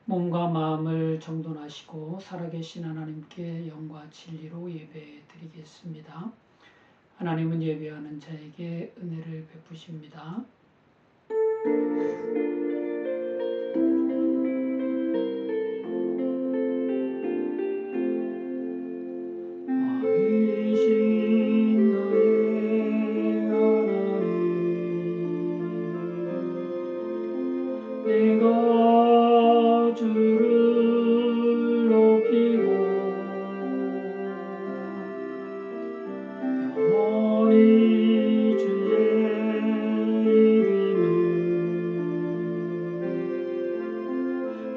몸과 마음을 정돈하시고 살아계신 하나님께 영과 진리로 예배 드리겠습니다. 하나님은 예배하는 자에게 은혜를 베푸십니다. 내가 주를 높이고 영원히 주의 이름을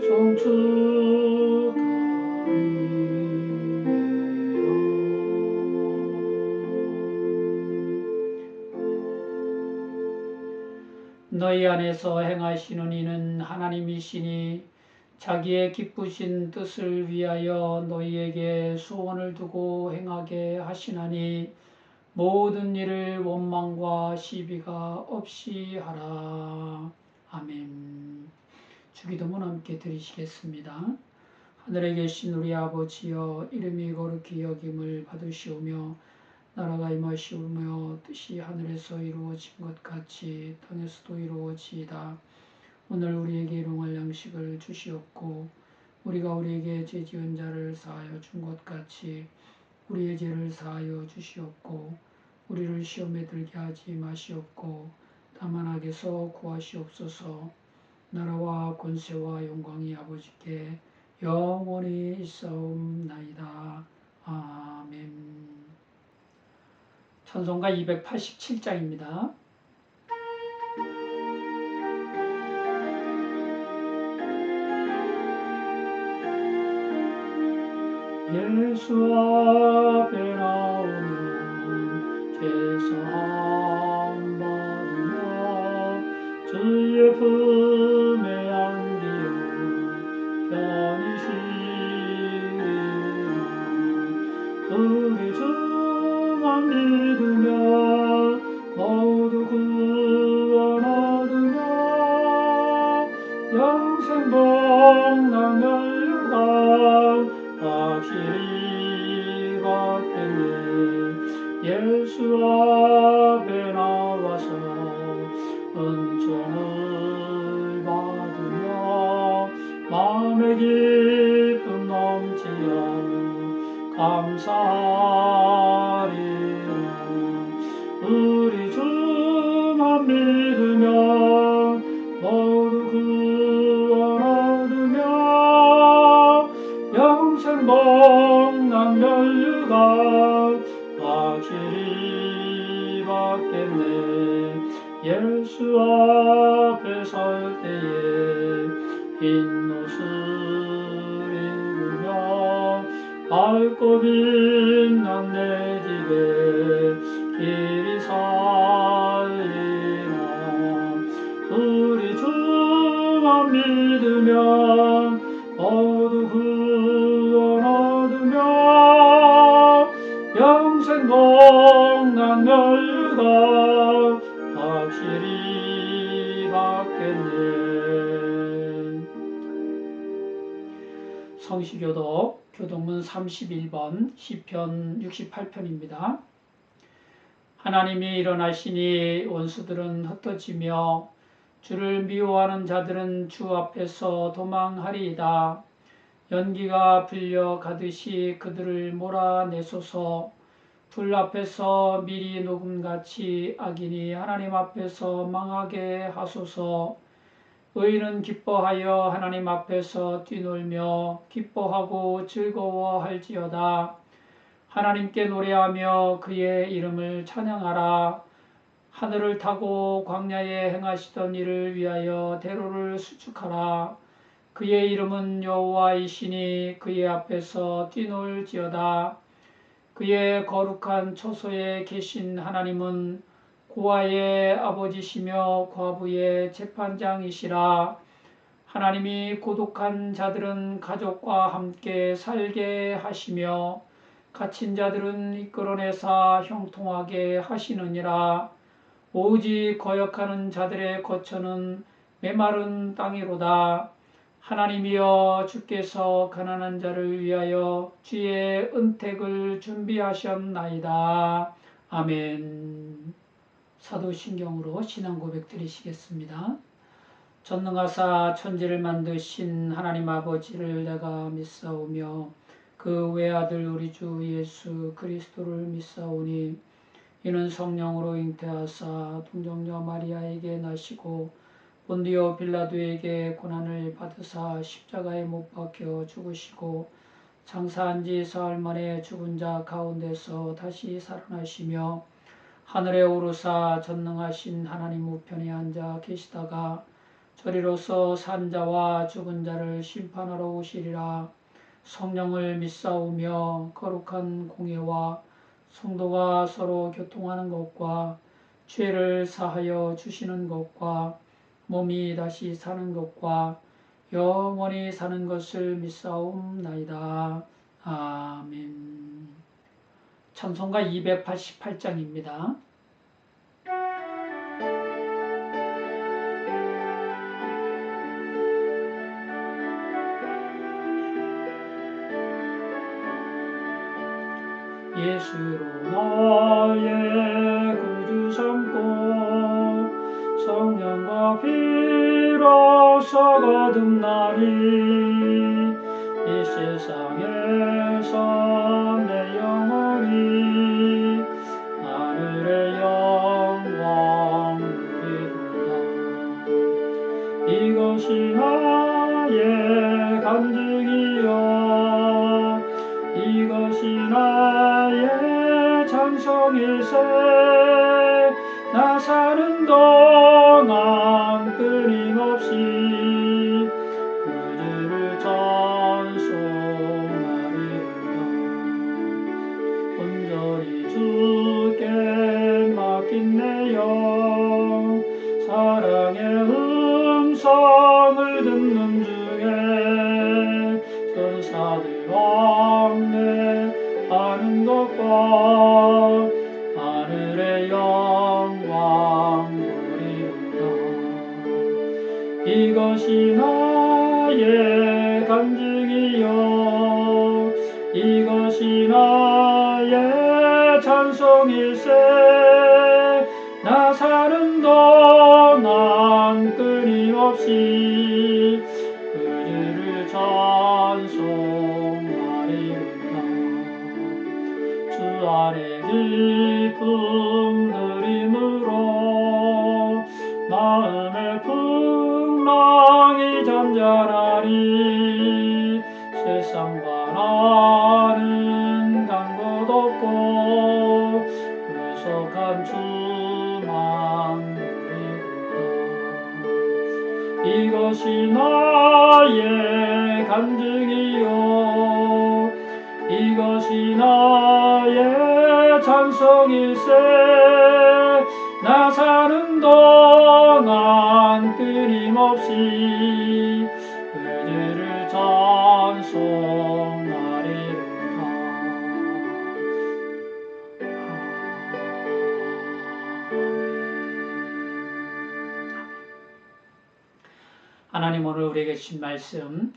송축하리라. 너희 안에서 행하시는 이는 하나님이시니 자기의 기쁘신 뜻을 위하여 너희에게 소원을 두고 행하게 하시나니 모든 일을 원망과 시비가 없이 하라. 아멘. 주기도문 함께 드리시겠습니다. 하늘에 계신 우리 아버지여, 이름이 거룩히 여김을 받으시오며 나라가 임하시오며 뜻이 하늘에서 이루어진 것 같이 땅에서도 이루어지이다. 오늘 우리에게 일용할 양식을 주시옵고 우리가 우리에게 죄 지은 자를 사하여 준 것 같이 우리의 죄를 사하여 주시옵고 우리를 시험에 들게 하지 마시옵고 다만 악에서 구하시옵소서. 나라와 권세와 영광이 아버지께 영원히 있사옵나이다. 아멘. 찬송가 287장입니다. 예수 앞에 나오면 죄사함 받으며 주의 품에 안기어 편히 쉬리라. 우리 주만 믿으며 모두 구원 얻으며 영생 복락 면류관 확실히 받겠네. 예수 앞에 나와서 은총을 받으며 마음의 기쁨 넘치어 감사하리라. 우리 주만 믿으며 모두 구원 얻으며 영생 복락 면류관 확실히 받겠네. 예수 앞에 설 때에 흰 옷을 입으며 밝고 빛난 내 집에 길이 살리라. 우리 주만 믿으면 모두 구원 얻으며 영생 복락 면류관 확실히 받겠네. 성시교독 교독문 31번 시편 68편입니다. 하나님이 일어나시니 원수들은 흩어지며 주를 미워하는 자들은 주 앞에서 도망하리이다. 연기가 불려 가듯이 그들을 몰아내소서. 불 앞에서 미리 녹음같이 악인이 하나님 앞에서 망하게 하소서. 의인은 기뻐하여 하나님 앞에서 뛰놀며 기뻐하고 즐거워할지어다. 하나님께 노래하며 그의 이름을 찬양하라. 하늘을 타고 광야에 행하시던 일을 위하여 대로를 수축하라. 그의 이름은 여호와이시니 그의 앞에서 뛰놀지어다. 그의 거룩한 처소에 계신 하나님은 고아의 아버지시며 과부의 재판장이시라. 하나님이 고독한 자들은 가족과 함께 살게 하시며 갇힌 자들은 이끌어내사 형통하게 하시느니라. 오직 거역하는 자들의 거처는 메마른 땅이로다. 하나님이여 주께서 가난한 자를 위하여 주의 은택을 준비하셨나이다. 아멘. 사도신경으로 신앙 고백 드리시겠습니다. 전능하사 천지를 만드신 하나님 아버지를 내가 믿사오며 그 외아들 우리 주 예수 그리스도를 믿사오니 이는 성령으로 잉태하사 동정녀 마리아에게 나시고 본디오 빌라도에게 고난을 받으사 십자가에 못 박혀 죽으시고 장사한 지 사흘 만에 죽은 자 가운데서 다시 살아나시며 하늘에 오르사 전능하신 하나님 우편에 앉아 계시다가 저리로서 산 자와 죽은 자를 심판하러 오시리라. 성령을 믿사오며 거룩한 공예와 성도가 서로 교통하는 것과 죄를 사하여 주시는 것과 몸이 다시 사는 것과 영원히 사는 것을 믿사옵나이다. 아멘. 찬송가 288장입니다. 예수로 나의 구주 삼고 성령과 피로서 거듭나니 이 세상에서 내 영혼이 하늘의 영광 누리도다. 이것이 나의 간증이요 이것이 나의 찬송일세. 나 사는 동안 끊임없이 그들을 찬송하리로다. 온전히 주께 맡긴 내 영 사랑의 음성을 듣는 중에 천사들 왕래하는 것과 하늘의 영광 누리로다. 이것이 나의 간증이요 이것이 나의 찬송일세. 나 사는 동안 끊임없이 그들을 찬송하리로다. 주 안에 깊은 누림으로 마음의 풍랑이 잔잔하니 세상과 나는 간 곳 없고 구속한 주만 누리로다. 이것이 나의 간증이요 이것이 나의 찬송일세. 나 사는 동안 끊임없이 그들을 찬송하리로다. 하나님 오늘 우리에게 주신 말씀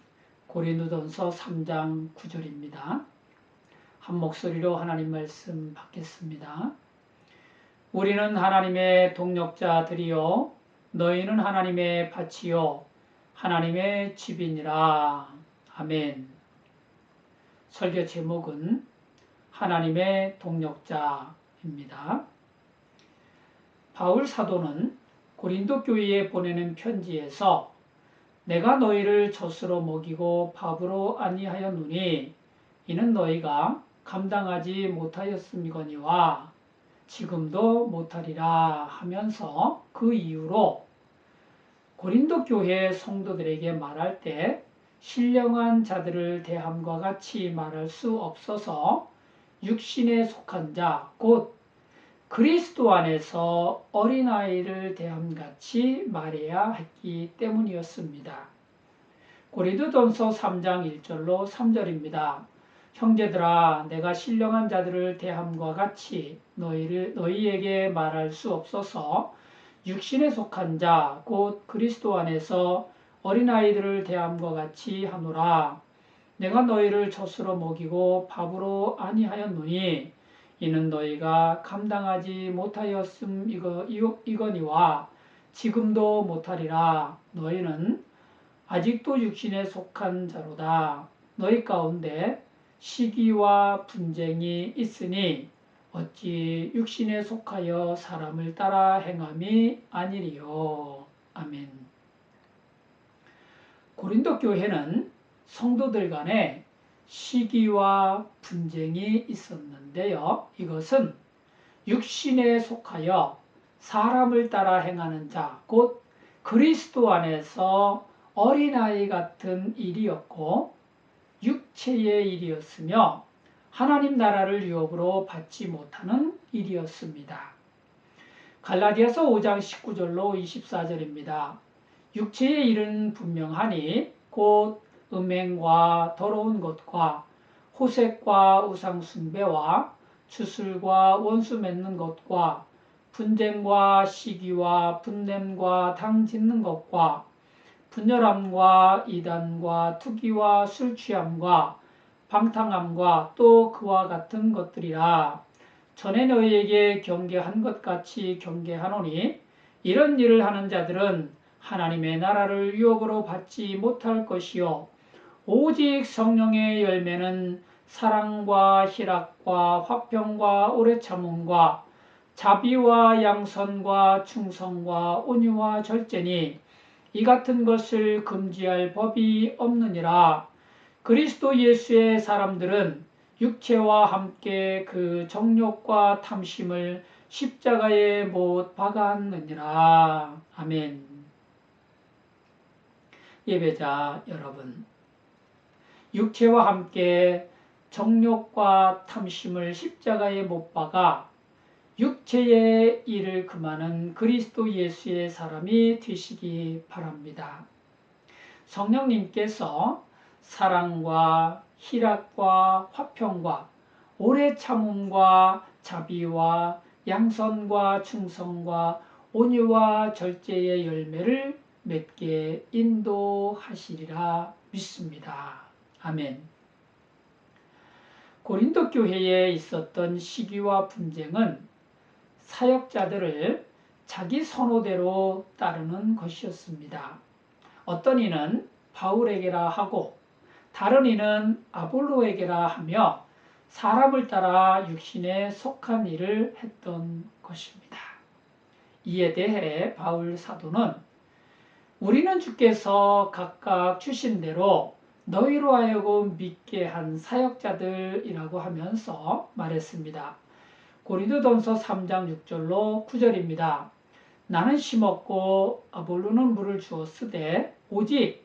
고린도전서 3장 9절입니다. 한 목소리로 하나님 말씀 받겠습니다. 우리는 하나님의 동역자들이요 너희는 하나님의 밭이요 하나님의 집이니라. 아멘. 설교 제목은 하나님의 동역자입니다. 바울 사도는 고린도 교회에 보내는 편지에서 내가 너희를 젖으로 먹이고 밥으로 아니하였노니 이는 너희가 감당하지 못하였음이거니와 지금도 못하리라 하면서 그 이유로 고린도 교회 성도들에게 말할 때 신령한 자들을 대함과 같이 말할 수 없어서 육신에 속한 자, 곧 그리스도 안에서 어린아이를 대함같이 말해야 했기 때문이었습니다. 고린도전서 3장 1절로 3절입니다. 형제들아 내가 신령한 자들을 대함과 같이 너희에게 말할 수 없어서 육신에 속한 자, 곧 그리스도 안에서 어린아이들을 대함과 같이 하노라. 내가 너희를 젖으로 먹이고 밥으로 아니하였노니 이는 너희가 감당하지 못하였음 이거니와 지금도 못하리라. 너희는 아직도 육신에 속한 자로다. 너희 가운데 시기와 분쟁이 있으니 어찌 육신에 속하여 사람을 따라 행함이 아니리요. 아멘. 고린도 교회는 성도들 간에 시기와 분쟁이 있었는데요. 이것은 육신에 속하여 사람을 따라 행하는 자, 곧 그리스도 안에서 어린아이 같은 일이었고 육체의 일이었으며 하나님 나라를 유업으로 받지 못하는 일이었습니다. 갈라디아서 5장 19절로 24절입니다. 육체의 일은 분명하니 곧 음행과 더러운 것과 호색과 우상숭배와 주술과 원수 맺는 것과 분쟁과 시기와 분냄과 당 짓는 것과 분열함과 이단과 투기와 술 취함과 방탕함과 또 그와 같은 것들이라. 전에 너희에게 경계한 것 같이 경계하노니 이런 일을 하는 자들은 하나님의 나라를 유업으로 받지 못할 것이요 오직 성령의 열매는 사랑과 희락과 화평과 오래 참음과 자비와 양선과 충성과 온유와 절제니 이 같은 것을 금지할 법이 없느니라. 그리스도 예수의 사람들은 육체와 함께 그 정욕과 탐심을 십자가에 못 박았느니라. 아멘. 예배자 여러분, 육체와 함께 정욕과 탐심을 십자가에 못 박아 육체의 일을 금하는 그리스도 예수의 사람이 되시기 바랍니다. 성령님께서 사랑과 희락과 화평과 오래 참음과 자비와 양선과 충성과 온유와 절제의 열매를 맺게 인도하시리라 믿습니다. 아멘. 고린도 교회에 있었던 시기와 분쟁은 사역자들을 자기 선호대로 따르는 것이었습니다. 어떤 이는 바울에게라 하고 다른 이는 아볼로에게라 하며 사람을 따라 육신에 속한 일을 했던 것입니다. 이에 대해 바울 사도는 우리는 주께서 각각 주신 대로 너희로 하여금 믿게 한 사역자들이라고 하면서 말했습니다. 고린도전서 3장 6절로 9절입니다. 나는 심었고 아볼로는 물을 주었으되 오직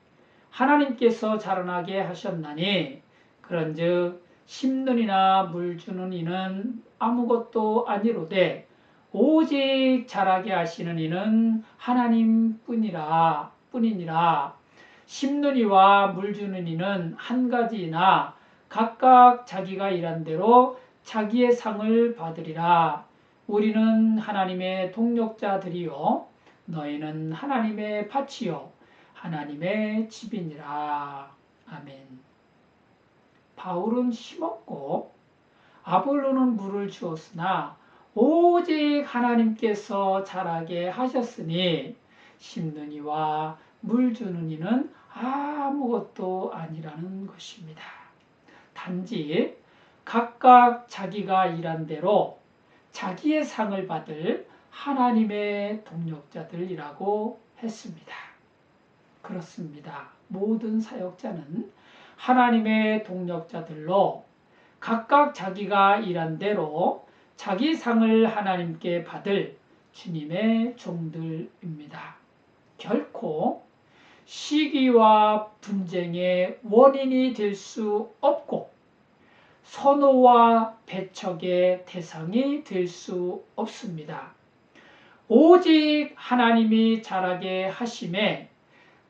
하나님께서 자라나게 하셨나니 그런즉 심는 이나 물 주는 이는 아무것도 아니로되 오직 자라게 하시는 이는 하나님뿐이니라. 심는 이와 물 주는 이는 한 가지이나 각각 자기가 일한 대로 자기의 상을 받으리라. 우리는 하나님의 동력자들이요 너희는 하나님의 밭이요 하나님의 집이니라. 아멘. 바울은 심었고 아볼로는 물을 주었으나 오직 하나님께서 자라게 하셨으니 심는 이와 물 주는 이는 아무것도 아니라는 것입니다. 단지 각각 자기가 일한 대로 자기의 상을 받을 하나님의 동력자들이라고 했습니다. 그렇습니다. 모든 사역자는 하나님의 동력자들로 각각 자기가 일한 대로 자기 상을 하나님께 받을 주님의 종들입니다. 결코 시기와 분쟁의 원인이 될 수 없고 선호와 배척의 대상이 될 수 없습니다. 오직 하나님이 자라게 하심에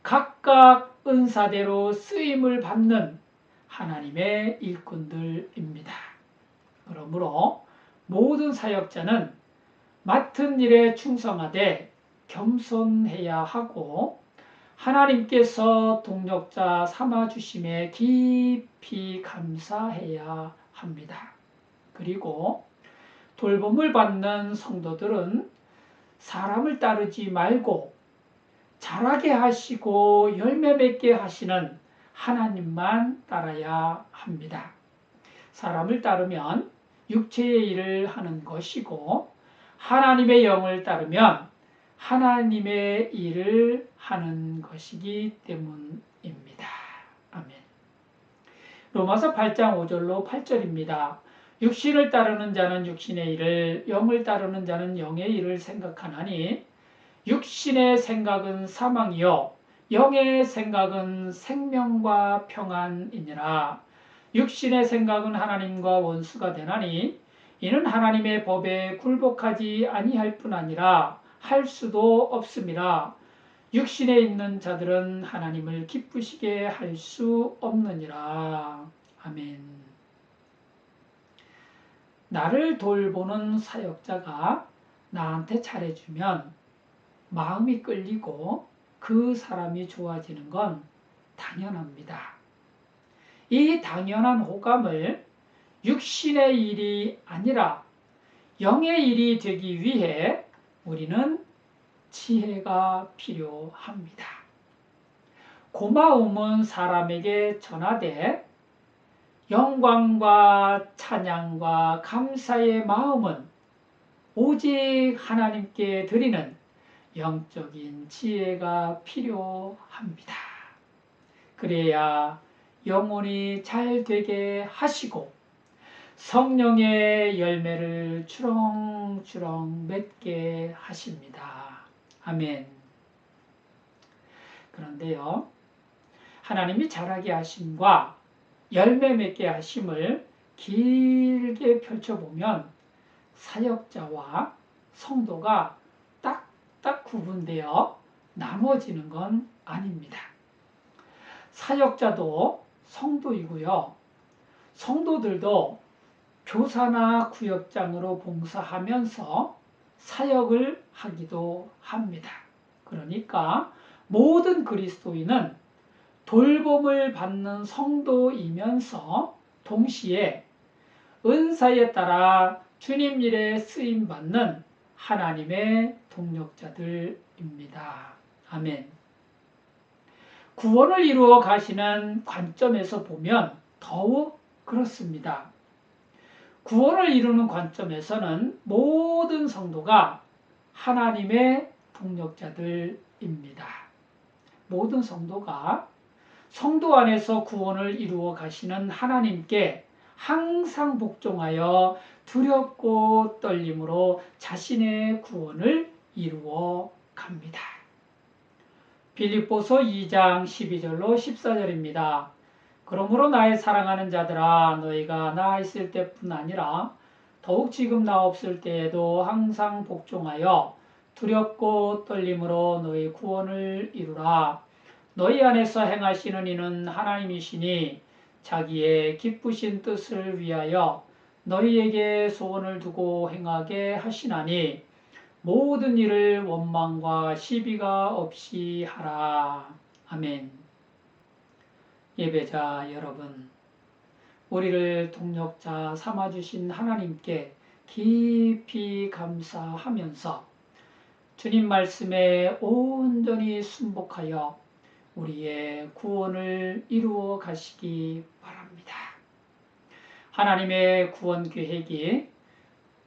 각각 은사대로 쓰임을 받는 하나님의 일꾼들입니다. 그러므로 모든 사역자는 맡은 일에 충성하되 겸손해야 하고 하나님께서 동력자 삼아주심에 깊이 감사해야 합니다. 그리고 돌봄을 받는 성도들은 사람을 따르지 말고 자라게 하시고 열매 맺게 하시는 하나님만 따라야 합니다. 사람을 따르면 육체의 일을 하는 것이고 하나님의 영을 따르면 하나님의 일을 하는 것이기 때문입니다. 아멘. 로마서 8장 5절로 8절입니다. 육신을 따르는 자는 육신의 일을, 영을 따르는 자는 영의 일을 생각하나니 육신의 생각은 사망이요 영의 생각은 생명과 평안이니라. 육신의 생각은 하나님과 원수가 되나니 이는 하나님의 법에 굴복하지 아니할 뿐 아니라 할 수도 없음이라. 육신에 있는 자들은 하나님을 기쁘시게 할 수 없느니라. 아멘. 나를 돌보는 사역자가 나한테 잘해주면 마음이 끌리고 그 사람이 좋아지는 건 당연합니다. 이 당연한 호감을 육신의 일이 아니라 영의 일이 되기 위해 우리는 지혜가 필요합니다. 고마움은 사람에게 전하되 영광과 찬양과 감사의 마음은 오직 하나님께 드리는 영적인 지혜가 필요합니다. 그래야 영혼이 잘 되게 하시고 성령의 열매를 주렁주렁 맺게 하십니다. 아멘. 그런데요, 하나님이 자라게 하심과 열매 맺게 하심을 길게 펼쳐보면 사역자와 성도가 딱딱 구분되어 나눠지는 건 아닙니다. 사역자도 성도이고요. 성도들도 교사나 구역장으로 봉사하면서 사역을 하기도 합니다. 그러니까 모든 그리스도인은 돌봄을 받는 성도이면서 동시에 은사에 따라 주님 일에 쓰임받는 하나님의 동력자들입니다. 아멘. 구원을 이루어 가시는 관점에서 보면 더욱 그렇습니다. 구원을 이루는 관점에서는 모든 성도가 하나님의 동력자들입니다. 모든 성도가 성도 안에서 구원을 이루어 가시는 하나님께 항상 복종하여 두렵고 떨림으로 자신의 구원을 이루어 갑니다. 빌립보서 2장 12절로 14절입니다. 그러므로 나의 사랑하는 자들아, 너희가 나 있을 때뿐 아니라 더욱 지금 나 없을 때에도 항상 복종하여 두렵고 떨림으로 너희 구원을 이루라. 너희 안에서 행하시는 이는 하나님이시니 자기의 기쁘신 뜻을 위하여 너희에게 소원을 두고 행하게 하시나니 모든 일을 원망과 시비가 없이 하라. 아멘. 예배자 여러분, 우리를 동력자 삼아주신 하나님께 깊이 감사하면서 주님 말씀에 온전히 순복하여 우리의 구원을 이루어 가시기 바랍니다. 하나님의 구원 계획이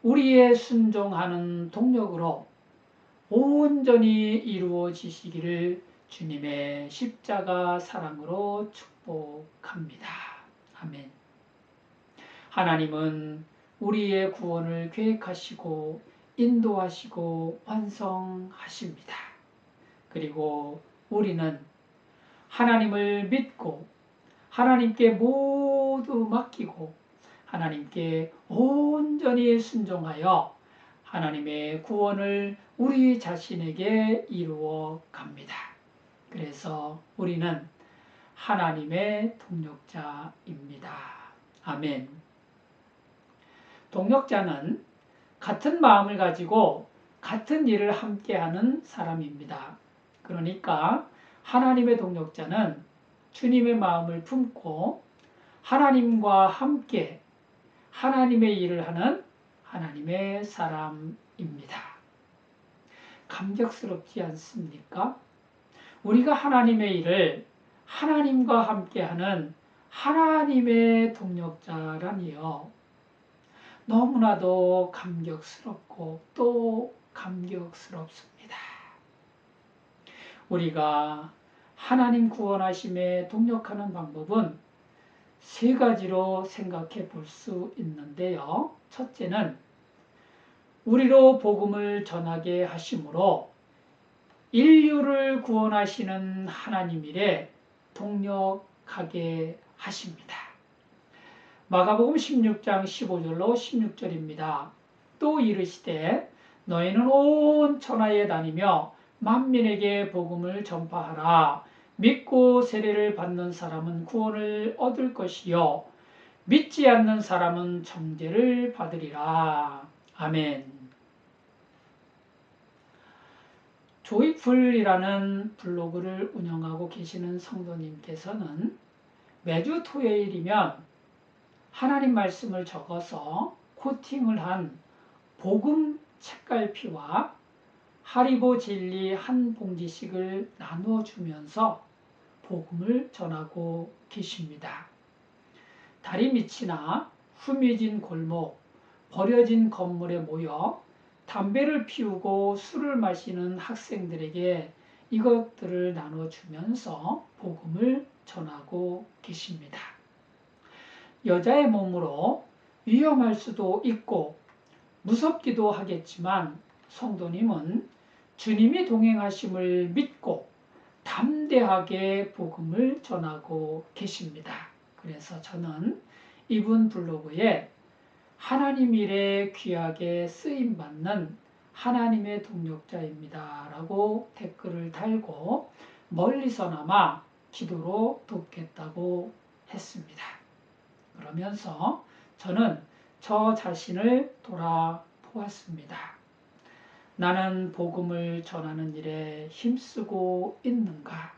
우리의 순종하는 동력으로 온전히 이루어지시기를 주님의 십자가 사랑으로 축복합니다. 아멘. 하나님은 우리의 구원을 계획하시고 인도하시고 완성하십니다. 그리고 우리는 하나님을 믿고 하나님께 모두 맡기고 하나님께 온전히 순종하여 하나님의 구원을 우리 자신에게 이루어 갑니다. 그래서 우리는 하나님의 동력자입니다. 아멘. 동력자는 같은 마음을 가지고 같은 일을 함께하는 사람입니다. 그러니까 하나님의 동력자는 주님의 마음을 품고 하나님과 함께 하나님의 일을 하는 하나님의 사람입니다. 감격스럽지 않습니까? 우리가 하나님의 일을 하나님과 함께하는 하나님의 동력자라니요. 너무나도 감격스럽고 또 감격스럽습니다. 우리가 하나님 구원하심에 동력하는 방법은 세 가지로 생각해 볼 수 있는데요. 첫째는 우리로 복음을 전하게 하심으로 인류를 구원하시는 하나님 일에 동력하게 하십니다. 마가복음 16장 15절로 16절입니다. 또 이르시되 너희는 온 천하에 다니며 만민에게 복음을 전파하라. 믿고 세례를 받는 사람은 구원을 얻을 것이요 믿지 않는 사람은 정죄를 받으리라. 아멘. 조이풀이라는 블로그를 운영하고 계시는 성도님께서는 매주 토요일이면 하나님 말씀을 적어서 코팅을 한 복음 책갈피와 하리보 젤리 한 봉지씩을 나누어 주면서 복음을 전하고 계십니다. 다리 밑이나 후미진 골목, 버려진 건물에 모여 담배를 피우고 술을 마시는 학생들에게 이것들을 나눠주면서 복음을 전하고 계십니다. 여자의 몸으로 위험할 수도 있고 무섭기도 하겠지만 성도님은 주님이 동행하심을 믿고 담대하게 복음을 전하고 계십니다. 그래서 저는 이분 블로그에 하나님 일에 귀하게 쓰임받는 하나님의 동력자입니다 라고 댓글을 달고 멀리서나마 기도로 돕겠다고 했습니다. 그러면서 저는 저 자신을 돌아보았습니다. 나는 복음을 전하는 일에 힘쓰고 있는가?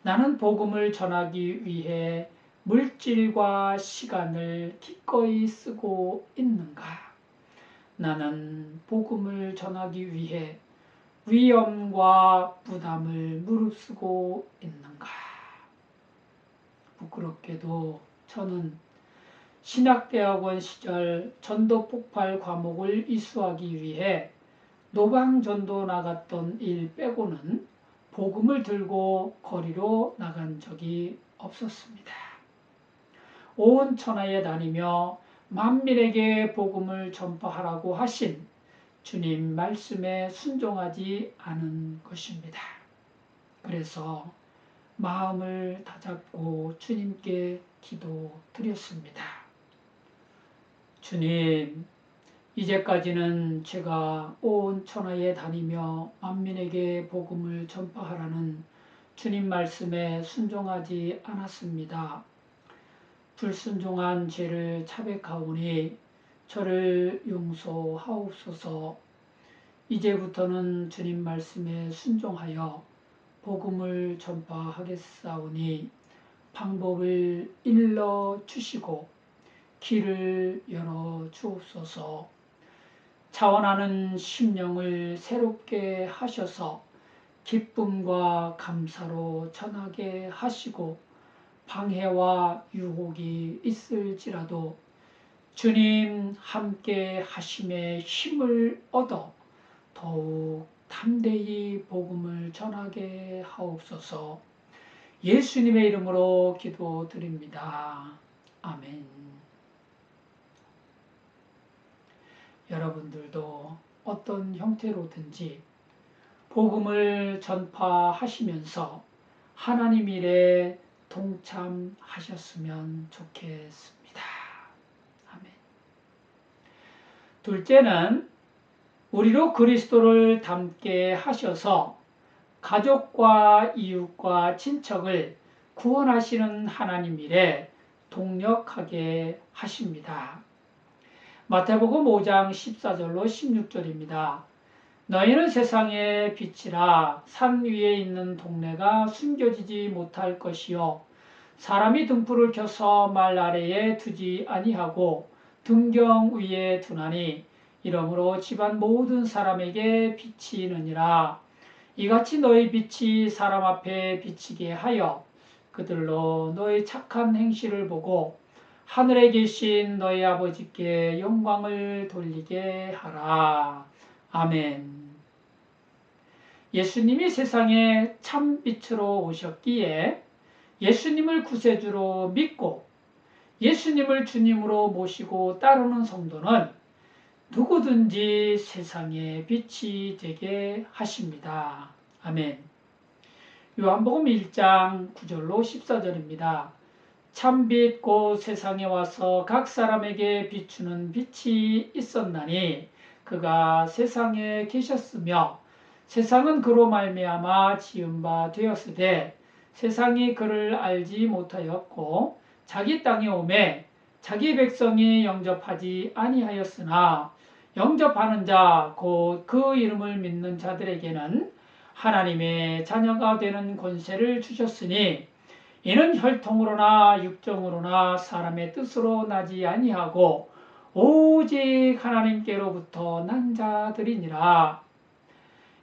나는 복음을 전하기 위해 물질과 시간을 기꺼이 쓰고 있는가? 나는 복음을 전하기 위해 위험과 부담을 무릅쓰고 있는가? 부끄럽게도 저는 신학대학원 시절 전도 폭발 과목을 이수하기 위해 노방전도 나갔던 일 빼고는 복음을 들고 거리로 나간 적이 없었습니다. 온 천하에 다니며 만민에게 복음을 전파하라고 하신 주님 말씀에 순종하지 않은 것입니다. 그래서 마음을 다잡고 주님께 기도드렸습니다. 주님, 이제까지는 제가 온 천하에 다니며 만민에게 복음을 전파하라는 주님 말씀에 순종하지 않았습니다. 불순종한 죄를 자백하오니 저를 용서하옵소서. 이제부터는 주님 말씀에 순종하여 복음을 전파하겠사오니 방법을 일러 주시고 길을 열어 주옵소서. 자원하는 심령을 새롭게 하셔서 기쁨과 감사로 전하게 하시고 방해와 유혹이 있을지라도 주님 함께 하심에 힘을 얻어 더욱 담대히 복음을 전하게 하옵소서. 예수님의 이름으로 기도드립니다. 아멘. 여러분들도 어떤 형태로든지 복음을 전파하시면서 하나님 일에 동참하셨으면 좋겠습니다. 아멘. 둘째는 우리로 그리스도를 닮게 하셔서 가족과 이웃과 친척을 구원하시는 하나님 일에 동력하게 하십니다. 마태복음 5장 14절로 16절입니다. 너희는 세상의 빛이라. 산 위에 있는 동네가 숨겨지지 못할 것이요 사람이 등불을 켜서 말 아래에 두지 아니하고 등경 위에 두나니 이러므로 집안 모든 사람에게 비치느니라. 이같이 너희 빛이 사람 앞에 비치게 하여 그들로 너희 착한 행실을 보고 하늘에 계신 너희 아버지께 영광을 돌리게 하라. 아멘. 예수님이 세상에 참 빛으로 오셨기에 예수님을 구세주로 믿고 예수님을 주님으로 모시고 따르는 성도는 누구든지 세상의 빛이 되게 하십니다. 아멘. 요한복음 1장 9절로 14절입니다. 참빛 곧 세상에 와서 각 사람에게 비추는 빛이 있었나니 그가 세상에 계셨으며 세상은 그로 말미암아 지은 바 되었으되 세상이 그를 알지 못하였고 자기 땅에 오매 자기 백성이 영접하지 아니하였으나 영접하는 자 곧 그 이름을 믿는 자들에게는 하나님의 자녀가 되는 권세를 주셨으니 이는 혈통으로나 육정으로나 사람의 뜻으로 나지 아니하고 오직 하나님께로부터 난 자들이니라.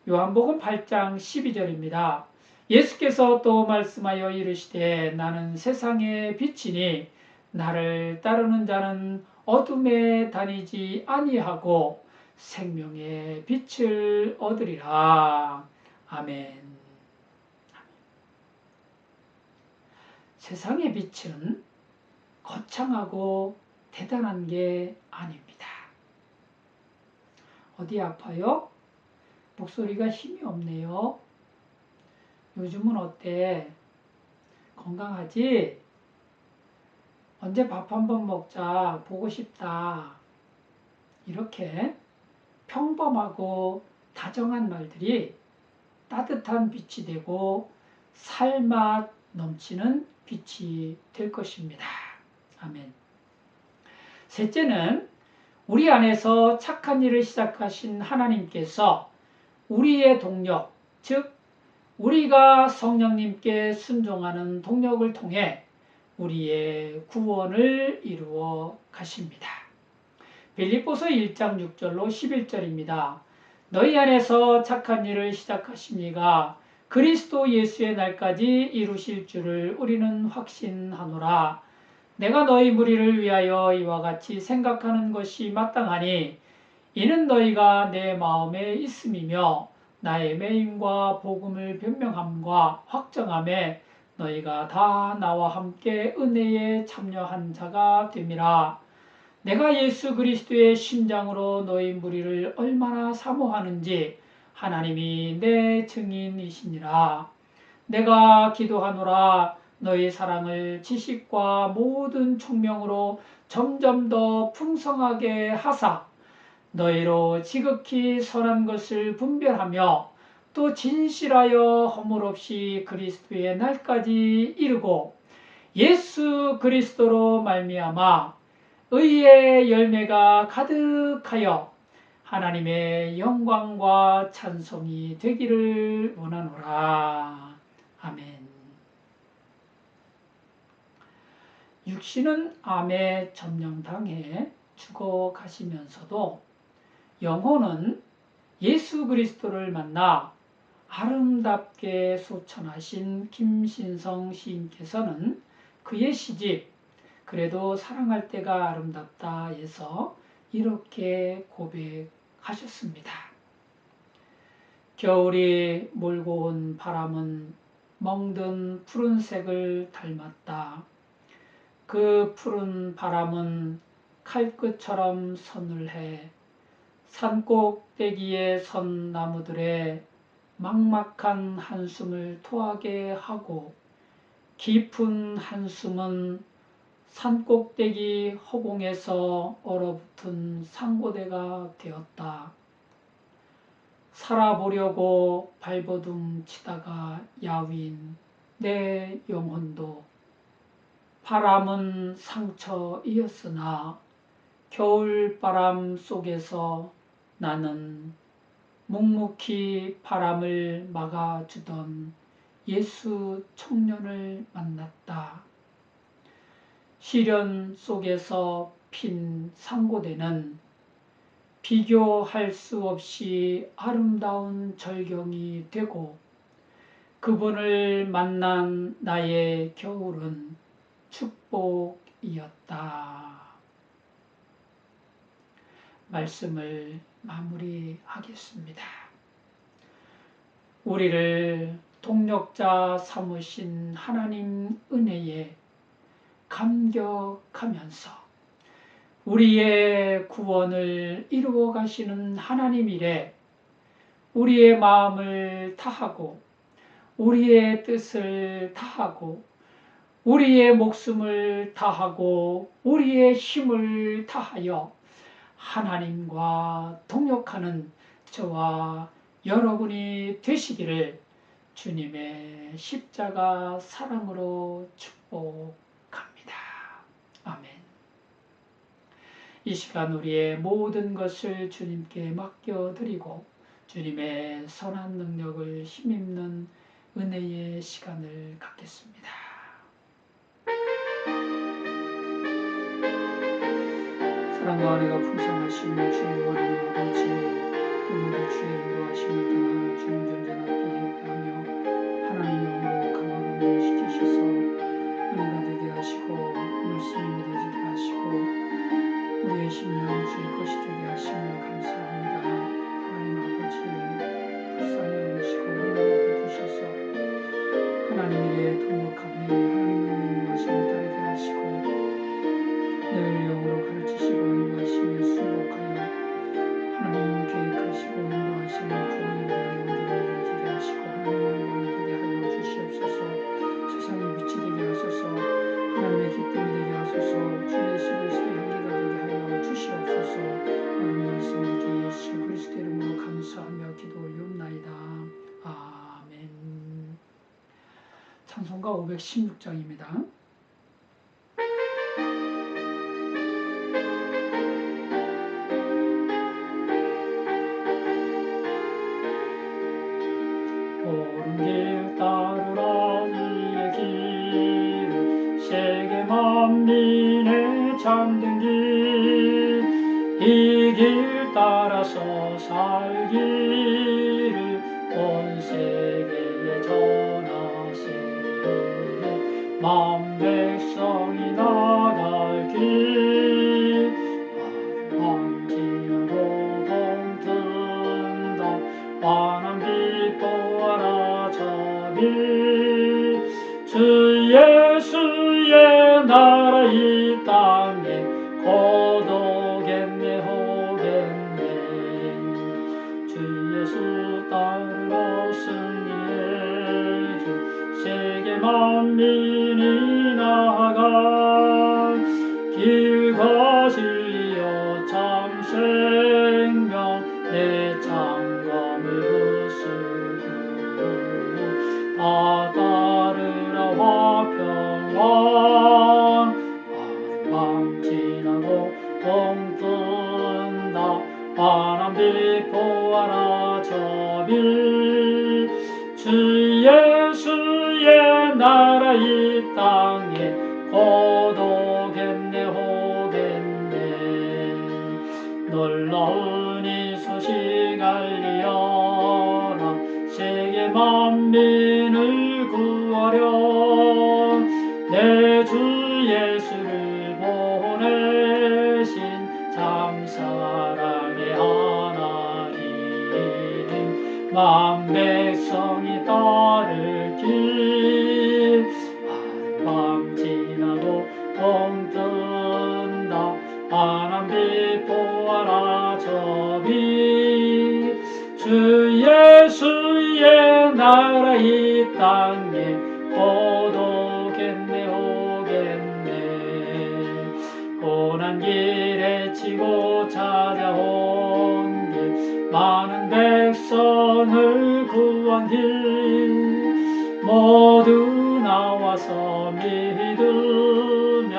요한복음 8장 12절입니다. 예수께서 또 말씀하여 이르시되 나는 세상의 빛이니 나를 따르는 자는 어둠에 다니지 아니하고 생명의 빛을 얻으리라. 아멘. 세상의 빛은 거창하고 대단한 게 아닙니다. 어디 아파요? 목소리가 힘이 없네요. 요즘은 어때? 건강하지? 언제 밥 한번 먹자. 보고 싶다. 이렇게 평범하고 다정한 말들이 따뜻한 빛이 되고 살맛 넘치는 빛이 될 것입니다. 아멘. 셋째는 우리 안에서 착한 일을 시작하신 하나님께서 우리의 동력, 즉 우리가 성령님께 순종하는 동력을 통해 우리의 구원을 이루어 가십니다. 빌립보서 1장 6절로 11절입니다. 너희 안에서 착한 일을 시작하시니가 그리스도 예수의 날까지 이루실 줄을 우리는 확신하노라. 내가 너희 무리를 위하여 이와 같이 생각하는 것이 마땅하니 이는 너희가 내 마음에 있음이며 나의 매임과 복음을 변명함과 확정함에 너희가 다 나와 함께 은혜에 참여한 자가 됨이라. 내가 예수 그리스도의 심장으로 너희 무리를 얼마나 사모하는지 하나님이 내 증인이시니라. 내가 기도하노라. 너희 사랑을 지식과 모든 총명으로 점점 더 풍성하게 하사 너희로 지극히 선한 것을 분별하며 또 진실하여 허물 없이 그리스도의 날까지 이르고 예수 그리스도로 말미암아 의의 열매가 가득하여 하나님의 영광과 찬송이 되기를 원하노라. 아멘. 육신은 암에 점령당해 죽어가시면서도 영혼은 예수 그리스도를 만나 아름답게 소천하신 김신성 시인께서는 그의 시집 그래도 사랑할 때가 아름답다에서 이렇게 고백하셨습니다. 겨울이 몰고 온 바람은 멍든 푸른색을 닮았다. 그 푸른 바람은 칼끝처럼 서늘해 산꼭대기에 선 나무들의 막막한 한숨을 토하게 하고 깊은 한숨은 산꼭대기 허공에서 얼어붙은 상고대가 되었다. 살아보려고 발버둥 치다가 야윈 내 영혼도 바람은 상처이었으나 겨울바람 속에서 나는 묵묵히 바람을 막아주던 예수 청년을 만났다. 시련 속에서 핀 상고대는 비교할 수 없이 아름다운 절경이 되고, 그분을 만난 나의 겨울은 축복이었다. 말씀을 마무리하겠습니다. 우리를 동력자 삼으신 하나님 은혜에 감격하면서 우리의 구원을 이루어 가시는 하나님 일에 우리의 마음을 다하고 우리의 뜻을 다하고 우리의 목숨을 다하고 우리의 힘을 다하여 하나님과 동역하는 저와 여러분이 되시기를 주님의 십자가 사랑으로 축복합니다. 아멘. 이 시간 우리의 모든 것을 주님께 맡겨드리고 주님의 선한 능력을 힘입는 은혜의 시간을 갖겠습니다. 사랑과 은혜가 풍성하신 주의 원님 아버지, 오늘도 주의 인도하심을 따라 주님 존전 앞에 예배하며 하나님 영으로 강화를 시키셔서 은혜가 되게 하시고 말씀이 믿어지게 하시고 우리의 심령 주의 것이 되게 하심을 감사합니다. 하나님 아버지, 불쌍히 여기시고 은혜를 베푸셔서 하나님 일에 동역하며 하나님의 인도하심을 따르게 하시고 늘 영으로 가르치시고 인도하시며 순복하여 하나님 계획하시고 인도하시는 구원의 나라의 온기를 이루어지게 하시고 하나님의 영광이 되게 하여 주시옵소서. 세상의 빛이 되게 하소서. 하나님의 기쁨이 되게 하소서. 주 예수 그리스도의 향기가 되게 하여 주시옵소서. 오늘 말씀을 주 예수 그리스도의 이름으로 감사하며 기도 올리옵나이다. 아멘. 찬송가 516장입니다. 옳은 길 따르라 이의 길, 세계 만민의 참된 길, 이 길 따라서 살기를 온 세계에 전하세. 만 백성이 나갈 길, 밤지나고 동튼다. 환한 빛 보아라 저길, 주 예수의 나라 이 땅에 고독했네 호겠네. 주 예수 따르러 승리의 길, 세계 만민이 나아가 길과 진리여 참 생명 내 창검을 부수고 다 따르라 화평왕. 밤 지나고 동 뜬다. 환한 빛 보아라 저길, 주 예수의 나라 이 땅에 고독했네 호겠네. 놀라운 이 소식 알리어라. 세계 만민을 구하려 내 주 예수를 보내신 참 사랑의 하나님, 만 백성이 따를 길, 밤 지나고 동 뜬다. 환한 빛 보아라 저길, 주 예수의 나라 이 땅에 고독했네 오겠네. 고난 길에 치고 찾아온 길, 많은 백성을 구한 길, 모두 나와서 믿으면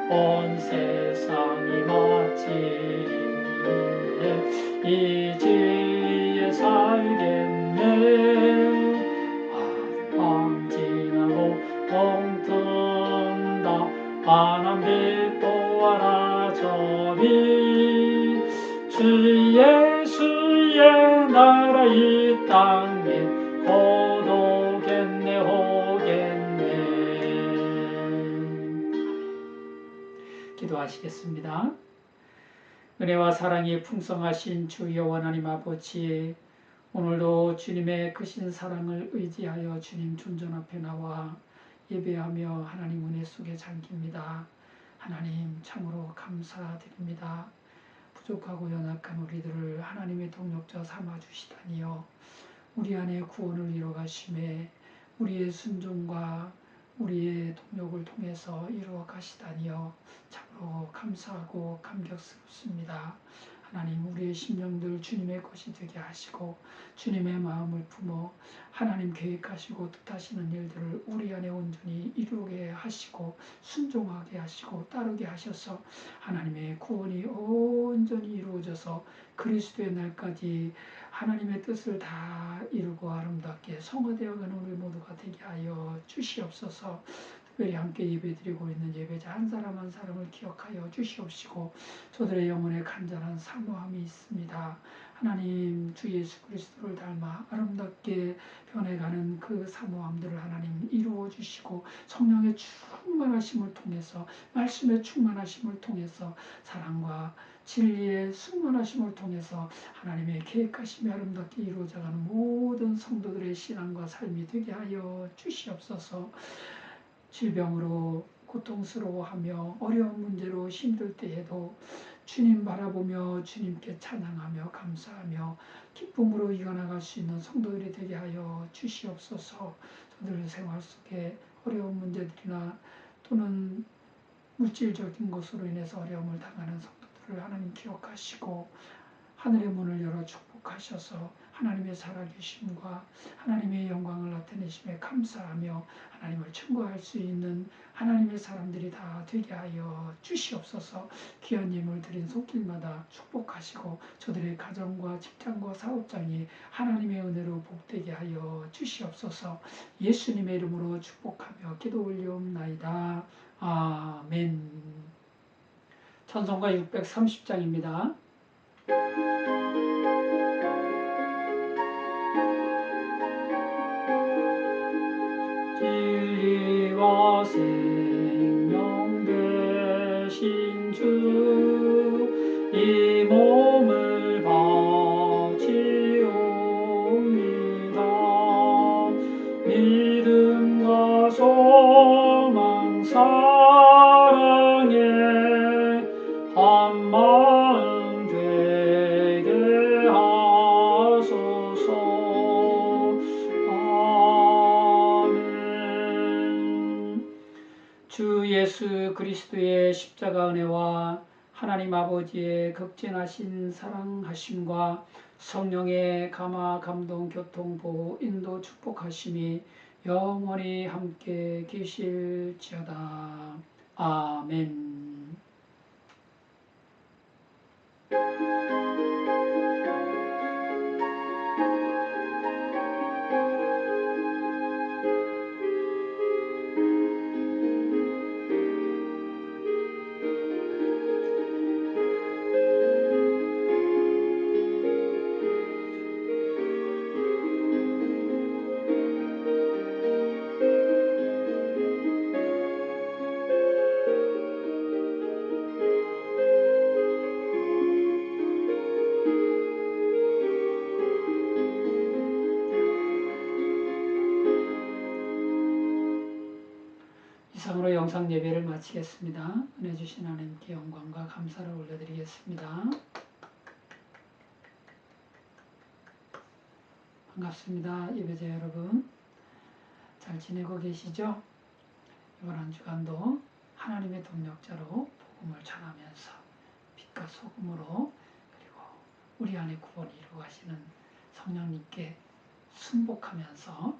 온 세상이 마치 이 진리의 사 지나고 동튼다 환한 빛 보아라 저리 주 예수의 나라 이 땅에 곧 오겠네 오겠네. 기도하시겠습니다. 은혜와 사랑이 풍성하신 주 여호와 하나님 아버지, 오늘도 주님의 크신 사랑을 의지하여 주님 존전 앞에 나와 예배하며 하나님 은혜 속에 잠깁니다. 하나님 참으로 감사드립니다. 부족하고 연약한 우리들을 하나님의 동력자 삼아주시다니요. 우리 안에 구원을 이루어가심에 우리의 순종과 우리의 동력을 통해서 이루어가시다니요. 참으로 감사하고 감격스럽습니다. 하나님 우리의 심령들 주님의 것이 되게 하시고 주님의 마음을 품어 하나님 계획하시고 뜻하시는 일들을 우리 안에 온전히 이루게 하시고 순종하게 하시고 따르게 하셔서 하나님의 구원이 온전히 이루어져서 그리스도의 날까지 하나님의 뜻을 다 이루고 아름답게 성화되어가는 우리 모두가 되게 하여 주시옵소서. 특별히 함께 예배드리고 있는 예배자 한 사람 한 사람을 기억하여 주시옵시고 저들의 영혼에 간절한 사모함이 있습니다. 하나님 주 예수 그리스도를 닮아 아름답게 변해가는 그 사모함들을 하나님 이루어 주시고 성령의 충만하심을 통해서 말씀의 충만하심을 통해서 사랑과 진리의 충만하심을 통해서 하나님의 계획하심이 아름답게 이루어져가는 모든 성도들의 신앙과 삶이 되게 하여 주시옵소서. 질병으로 고통스러워하며 어려운 문제로 힘들 때에도 주님 바라보며 주님께 찬양하며 감사하며 기쁨으로 이겨나갈 수 있는 성도들이 되게 하여 주시옵소서. 저들 생활 속에 어려운 문제들이나 또는 물질적인 것으로 인해서 어려움을 당하는 성도들을 하나님 기억하시고 하늘의 문을 열어 축복하셔서 하나님의 살아계심과 하나님의 영광을 나타내심에 감사하며 하나님을 증거할 수 있는 하나님의 사람들이 다 되게 하여 주시옵소서. 귀한 예물 드린 손길마다 축복하시고 저들의 가정과 직장과 사업장이 하나님의 은혜로 복되게 하여 주시옵소서. 예수님의 이름으로 축복하며 기도 올리옵나이다. 아멘. 찬송가 630장입니다. 진리와 생명 되신 주, 이 몸을 바치옵니다. 믿음과 소망 사랑에 한 마음 되게 하소서. 주 예수 그리스도의 십자가 은혜와 하나님 아버지의 극진하신 사랑하심과 성령의 감화 감동 교통 보호 인도 축복하심이 영원히 함께 계실지어다. 아멘. 이상으로 영상 예배를 마치겠습니다. 은혜 주신 하나님께 영광과 감사를 올려드리겠습니다. 반갑습니다. 예배자 여러분. 잘 지내고 계시죠? 이번 한 주간도 하나님의 동력자로 복음을 전하면서 빛과 소금으로 그리고 우리 안에 구원을 이루어가시는 성령님께 순복하면서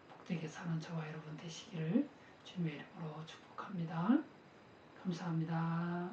복되게 사는 저와 여러분 되시기를 주님의 이름으로 축복합니다. 감사합니다.